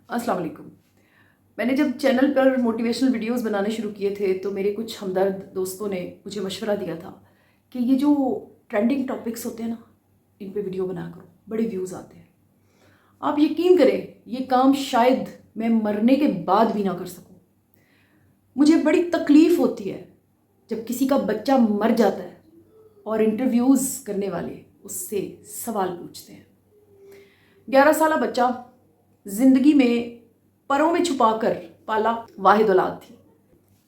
अस्सलाम वालेकुम। मैंने जब चैनल पर मोटिवेशनल वीडियोस बनाने शुरू किए थे तो मेरे कुछ हमदर्द दोस्तों ने मुझे मशवरा दिया था कि ये जो ट्रेंडिंग टॉपिक्स होते हैं ना, इन पे वीडियो बना करो, बड़े व्यूज़ आते हैं। आप यकीन करें, ये काम शायद मैं मरने के बाद भी ना कर सकूं। मुझे बड़ी तकलीफ़ होती है जब किसी का बच्चा मर जाता है और इंटरव्यूज़ करने वाले उससे सवाल पूछते हैं। 11 साल बच्चा ज़िंदगी में परों में छुपाकर पाला वाहिद औलाद थी।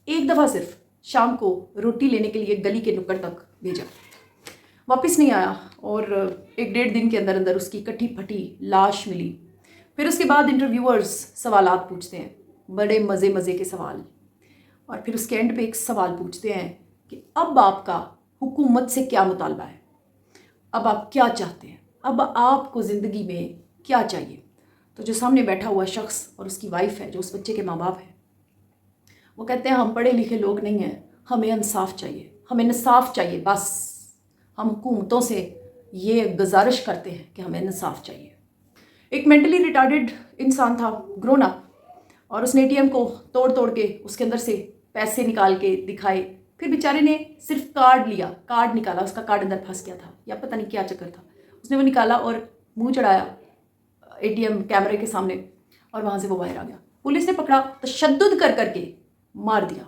एक दफ़ा सिर्फ शाम को रोटी लेने के लिए गली के नुक्कड़ तक भेजा, वापस नहीं आया और एक डेढ़ दिन के अंदर अंदर उसकी कटी फटी लाश मिली। फिर उसके बाद इंटरव्यूअर्स सवालात पूछते हैं, बड़े मज़े मज़े के सवाल, और फिर उसके एंड पे एक सवाल पूछते हैं कि अब आपका हुकूमत से क्या मुतालबा है, अब आप क्या चाहते हैं, अब आपको ज़िंदगी में क्या चाहिए। तो जो सामने बैठा हुआ शख्स और उसकी वाइफ है, जो उस बच्चे के माँ बाप हैं, वो कहते हैं हम पढ़े लिखे लोग नहीं हैं, हमें इंसाफ चाहिए, हमें इंसाफ चाहिए, बस हम हुकूमतों से ये गुजारिश करते हैं कि हमें इंसाफ चाहिए। एक मेंटली रिटार्डेड इंसान था, ग्रोन अप, और उसने एटीएम को तोड़ तोड़ के उसके अंदर से पैसे निकाल के दिखाए। फिर बेचारे ने सिर्फ कार्ड लिया, कार्ड निकाला, उसका कार्ड अंदर फंस गया था या पता नहीं क्या चक्कर था, उसने वो निकाला और मुंह चढ़ाया एटीएम कैमरे के सामने और वहाँ से वो बाहर आ गया। पुलिस ने पकड़ा, तशद्दुद कर करके मार दिया।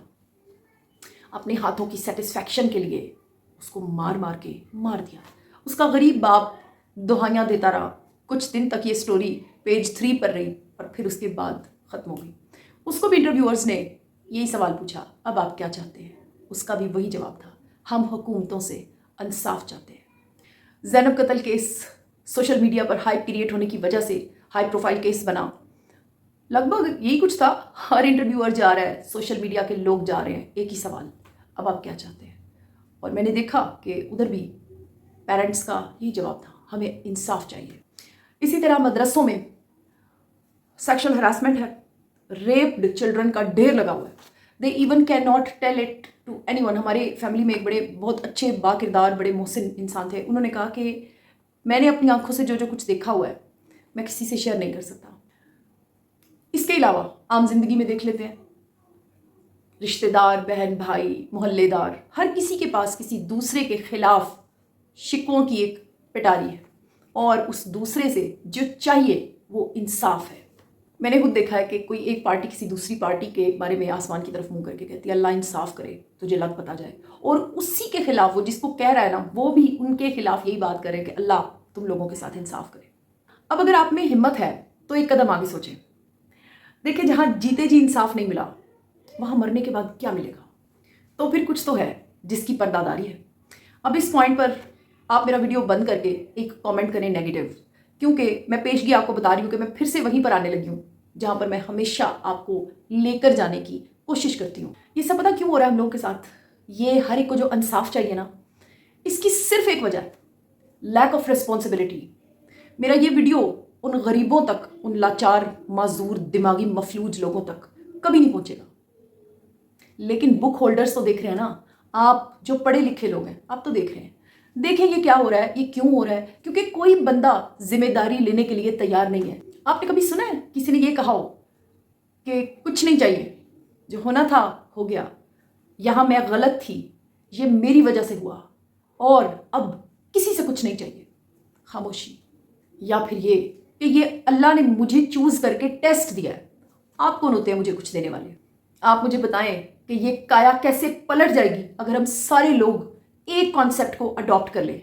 अपने हाथों की सेटिस्फैक्शन के लिए उसको मार मार के मार दिया। उसका गरीब बाप दुहाइयाँ देता रहा। कुछ दिन तक ये स्टोरी पेज 3 पर रही और फिर उसके बाद ख़त्म हो गई। उसको भी इंटरव्यूअर्स ने यही सवाल पूछा, अब आप क्या चाहते हैं? उसका भी वही जवाब था, हम हुकूमतों से इंसाफ चाहते हैं। ज़ैनब कत्ल केस सोशल मीडिया पर हाइप क्रिएट होने की वजह से हाई प्रोफाइल केस बना। लगभग यही कुछ था, हर इंटरव्यूअर जा रहा है, सोशल मीडिया के लोग जा रहे हैं, एक ही सवाल, अब आप क्या चाहते हैं? और मैंने देखा कि उधर भी पेरेंट्स का यही जवाब था, हमें इंसाफ चाहिए। इसी तरह मदरसों में सेक्शुअल हरासमेंट है, रेप्ड चिल्ड्रन का ढेर लगा हुआ है। They even can not tell it to anyone. हमारे फैमिली में एक बड़े बहुत अच्छे बाकिरदार बड़े मोहसिन इंसान थे, उन्होंने कहा कि मैंने अपनी आंखों से जो जो कुछ देखा हुआ है मैं किसी से शेयर नहीं कर सकता। इसके अलावा आम जिंदगी में देख लेते हैं, रिश्तेदार, बहन भाई, मोहल्लेदार, हर किसी के पास किसी दूसरे के खिलाफ शिकवों की एक पिटारी है और उस दूसरे से जो चाहिए वो इंसाफ है। मैंने खुद देखा है कि कोई एक पार्टी किसी दूसरी पार्टी के बारे में आसमान की तरफ मुंह करके कहती है अल्लाह इंसाफ करे, तुझे लग पता जाए, और उसी के खिलाफ वो जिसको कह रहा है ना, वो भी उनके खिलाफ यही बात करे कि अल्लाह तुम लोगों के साथ इंसाफ करे। अब अगर आप में हिम्मत है तो एक कदम आगे सोचें। देखिए, जहाँ जीते जी इंसाफ नहीं मिला, वहाँ मरने के बाद क्या मिलेगा? तो फिर कुछ तो है जिसकी पर्दादारी है। अब इस पॉइंट पर आप मेरा वीडियो बंद करके एक कमेंट करें नेगेटिव, क्योंकि मैं पेशगी आपको बता रही हूँ कि मैं फिर से वहीं पर आने लगी हूँ जहाँ पर मैं हमेशा आपको लेकर जाने की कोशिश करती हूँ। ये सब पता क्यों हो रहा है हम लोगों के साथ? ये हर एक को जो इंसाफ चाहिए ना, इसकी सिर्फ एक वजह है, लैक ऑफ रिस्पॉन्सिबिलिटी। मेरा ये वीडियो उन गरीबों तक, उन लाचार, माजूर, दिमागी मफलूज लोगों तक कभी नहीं पहुँचेगा। लेकिन बुक होल्डर्स तो देख रहे हैं ना, आप जो पढ़े लिखे लोग हैं आप तो देख रहे हैं। देखें ये क्या हो रहा है, ये क्यों हो रहा है? क्योंकि कोई बंदा जिम्मेदारी लेने के लिए तैयार नहीं है। आपने कभी सुना है किसी ने ये कहा हो कि कुछ नहीं चाहिए, जो होना था हो गया, यहाँ मैं गलत थी, ये मेरी वजह से हुआ और अब किसी से कुछ नहीं चाहिए? खामोशी। या फिर ये कि ये अल्लाह ने मुझे चूज़ करके टेस्ट दिया है, आप कौन होते हैं मुझे कुछ देने वाले? आप मुझे बताएं कि ये काया कैसे पलट जाएगी अगर हम सारे लोग एक कॉन्सेप्ट को अडॉप्ट कर लें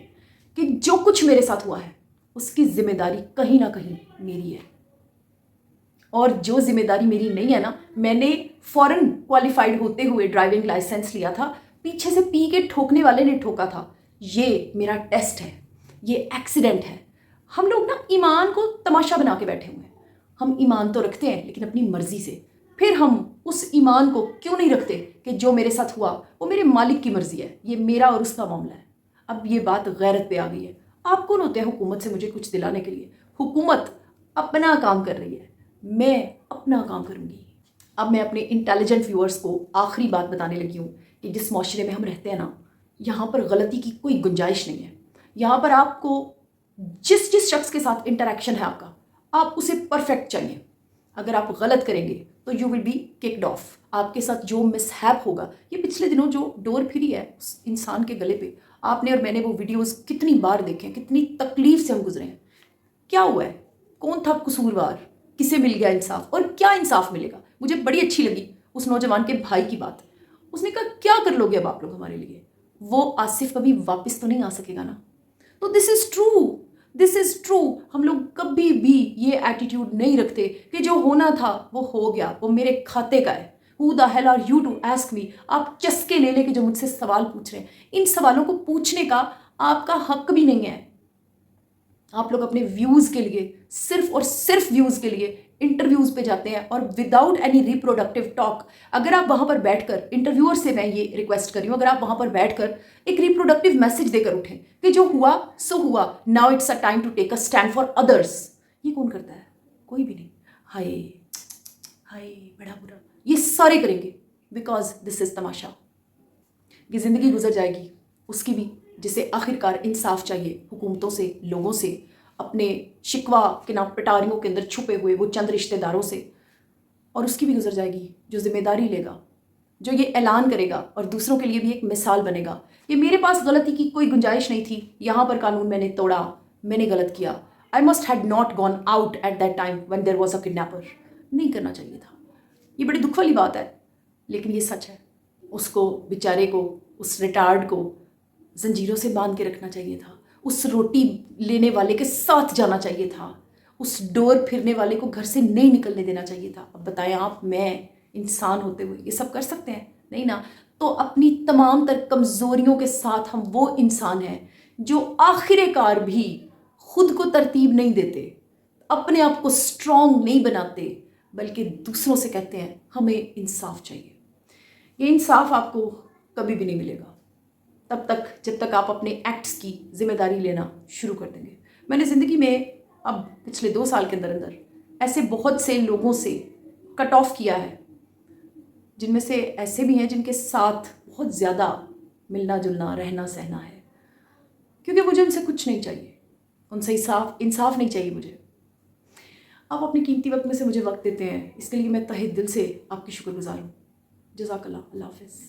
कि जो कुछ मेरे साथ हुआ है उसकी जिम्मेदारी कहीं ना कहीं मेरी है, और जो जिम्मेदारी मेरी नहीं है ना, मैंने फॉरेन क्वालिफाइड होते हुए ड्राइविंग लाइसेंस लिया था, पीछे से पी के ठोकने वाले ने ठोका था, ये मेरा टेस्ट है, ये एक्सीडेंट है। हम लोग ना ईमान को तमाशा बना के बैठे हुए हैं। हम ईमान तो रखते हैं लेकिन अपनी मर्जी से। फिर हम उस ईमान को क्यों नहीं रखते कि जो मेरे साथ हुआ वो मेरे मालिक की मर्जी है, ये मेरा और उसका मामला है। अब ये बात गैरत पे आ गई है। आप कौन होते हैं हुकूमत से मुझे कुछ दिलाने के लिए? हुकूमत अपना काम कर रही है, मैं अपना काम करूँगी। अब मैं अपने इंटेलिजेंट व्यूअर्स को आखिरी बात बताने लगी हूँ कि जिस माशरे में हम रहते हैं ना, यहाँ पर गलती की कोई गुंजाइश नहीं है। यहाँ पर आपको जिस जिस शख्स के साथ इंटरेक्शन है आपका, आप उसे परफेक्ट चाहिए। اگر آپ غلط کریں گے تو you will be kicked off. آپ کے ساتھ جو مس ہیپ ہوگا، یہ پچھلے دنوں جو ڈور پھری ہے اس انسان کے گلے پہ، آپ نے اور میں نے وہ ویڈیوز کتنی بار دیکھے ہیں، کتنی تکلیف سے ہم گزرے ہیں. کیا ہوا ہے؟ کون تھا قصوروار؟ کسے مل گیا انصاف؟ اور کیا انصاف ملے گا؟ مجھے بڑی اچھی لگی اس نوجوان کے بھائی کی بات. اس نے کہا کیا کر لو گے اب آپ لوگ ہمارے لیے؟ وہ آصف کبھی واپس تو نہیں آ سکے گا نا. تو دس is true, this is true. ہم لوگ کبھی بھی یہ ایٹیٹیوڈ نہیں رکھتے کہ جو ہونا تھا وہ ہو گیا، وہ میرے کھاتے کا ہے. Who the hell are you to ask me؟ آپ چسکے لے لے کے جو مجھ سے سوال پوچھ رہے ہیں، ان سوالوں کو پوچھنے کا آپ کا حق بھی نہیں ہے. آپ لوگ اپنے ویوز کے لیے، صرف اور صرف ویوز کے لیے انٹرویوز پہ جاتے ہیں اور وداؤٹ اینی ریپروڈکٹیو ٹاک. اگر آپ وہاں پر بیٹھ کر، انٹرویور سے میں یہ ریکویسٹ کر رہی ہوں، اگر آپ وہاں پر بیٹھ کر ایک ریپروڈکٹیو میسج دے کر اٹھیں کہ جو ہوا سو ہوا، now it's a time to take a stand for others, یہ کون کرتا ہے؟ کوئی بھی نہیں. ہائے ہائے بڑا برا، یہ سارے کریں گے بیکاز دس از تماشا. یہ زندگی گزر جائے گی اس کی بھی جسے آخرکار انصاف چاہیے حکومتوں سے، لوگوں سے، اپنے شکوہ کے نام پٹاریوں کے اندر چھپے ہوئے وہ چند رشتہ داروں سے. اور اس کی بھی گزر جائے گی جو ذمہ داری لے گا، جو یہ اعلان کرے گا اور دوسروں کے لیے بھی ایک مثال بنے گا کہ میرے پاس غلطی کی کوئی گنجائش نہیں تھی، یہاں پر قانون میں نے توڑا، میں نے غلط کیا. I must had not gone out at that time when there was a kidnapper. نہیں کرنا چاہیے تھا. یہ بڑی دکھ والی بات ہے لیکن یہ سچ ہے. اس کو بیچارے کو، اس ریٹارڈ کو زنجیروں سے باندھ کے رکھنا چاہیے تھا. اس روٹی لینے والے کے ساتھ جانا چاہیے تھا. اس ڈور پھرنے والے کو گھر سے نہیں نکلنے دینا چاہیے تھا. اب بتائیں آپ، میں انسان ہوتے ہوئے یہ سب کر سکتے ہیں؟ نہیں نا. تو اپنی تمام تر کمزوریوں کے ساتھ ہم وہ انسان ہیں جو آخر کار بھی خود کو ترتیب نہیں دیتے، اپنے آپ کو اسٹرانگ نہیں بناتے، بلکہ دوسروں سے کہتے ہیں ہمیں انصاف چاہیے. یہ انصاف آپ کو کبھی بھی نہیں ملے گا تب تک جب تک آپ اپنے ایکٹس کی ذمہ داری لینا شروع کر دیں گے. میں نے زندگی میں اب پچھلے 2 سال کے اندر ایسے بہت سے لوگوں سے کٹ آف کیا ہے، جن میں سے ایسے بھی ہیں جن کے ساتھ بہت زیادہ ملنا جلنا، رہنا سہنا ہے، کیونکہ مجھے ان سے کچھ نہیں چاہیے، ان سے انصاف نہیں چاہیے مجھے. آپ اپنے قیمتی وقت میں سے مجھے وقت دیتے ہیں، اس کے لیے میں تہہ دل سے آپ کی شکر گزار ہوں. جزاک اللہ. اللہ حافظ.